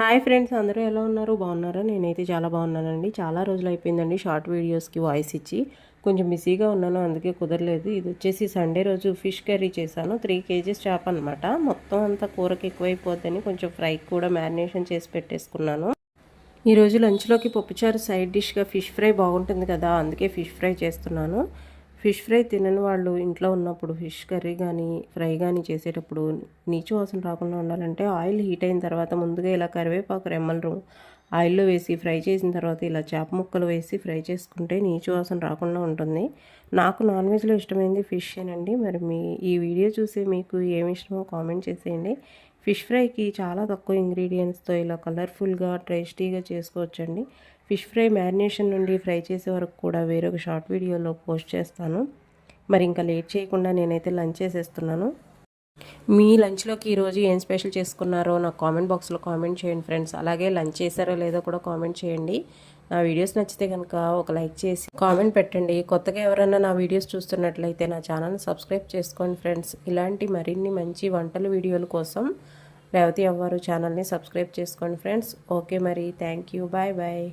Hi friends, అందరూ ఎలా ఉన్నారు? బాగున్నారా? నేనైతే చాలా బాగున్నానండి. చాలా రోజులు అయిపోయిందండి షార్ట్ వీడియోస్కి వాయిస్ ఇచ్చి. కొంచెం బిజీగా ఉన్నాను, అందుకే కుదరలేదు. ఇది వచ్చేసి సండే రోజు ఫిష్ కర్రీ చేశాను. 3 కేజీస్ చేప అనమాట. మొత్తం అంతా కూరకి ఎక్కువైపోద్దని కొంచెం ఫ్రై కూడా మ్యారినేషన్ చేసి పెట్టేసుకున్నాను. ఈరోజు లంచ్లోకి పప్పుచారు సైడ్ డిష్గా ఫిష్ ఫ్రై బాగుంటుంది కదా, అందుకే ఫిష్ ఫ్రై చేస్తున్నాను. ఫిష్ ఫ్రై తినని వాళ్ళు ఇంట్లో ఉన్నప్పుడు ఫిష్ కర్రీ కానీ ఫ్రై కానీ చేసేటప్పుడు నీచు వాసన రాకుండా ఉండాలంటే ఆయిల్ హీట్ అయిన తర్వాత ముందుగా ఇలా కరివేపాకు రెమ్మలు ఆయిల్లో వేసి ఫ్రై చేసిన తర్వాత ఇలా చేప ముక్కలు వేసి ఫ్రై చేసుకుంటే నీచు వాసన రాకుండా ఉంటుంది. నాకు నాన్ వెజ్లో ఇష్టమైంది ఫిష్ ఏనండి. మరి ఈ వీడియో చూసి మీకు ఏమి ఇష్టమో కామెంట్ చేసేయండి. ఫిష్ ఫ్రైకి చాలా తక్కువ ఇంగ్రీడియంట్స్తో ఇలా కలర్ఫుల్గా టేస్టీగా చేసుకోవచ్చండి. ఫిష్ ఫ్రై మ్యారినేషన్ నుండి ఫ్రై చేసే వరకు కూడా వేరొక షార్ట్ వీడియోలో పోస్ట్ చేస్తాను. మరి ఇంకా లేట్ చేయకుండా నేనైతే లంచ్ చేసేస్తున్నాను. మీ లంచ్లోకి ఈరోజు ఏం స్పెషల్ చేసుకున్నారో నాకు కామెంట్ బాక్స్లో కామెంట్ చేయండి ఫ్రెండ్స్. అలాగే లంచ్ చేశారో లేదో కూడా కామెంట్ చేయండి. నా వీడియోస్ నచ్చితే కనుక ఒక లైక్ చేసి కామెంట్ పెట్టండి. కొత్తగా ఎవరైనా నా వీడియోస్ చూస్తున్నట్లయితే నా ఛానల్ని సబ్స్క్రైబ్ చేసుకోండి ఫ్రెండ్స్. ఇలాంటి మరిన్ని మంచి వంటల వీడియోల కోసం రేవతి అవ్వారు ఛానల్ని సబ్స్క్రైబ్ చేసుకోండి ఫ్రెండ్స్. ఓకే, మరి థ్యాంక్ యూ, బాయ్ బాయ్.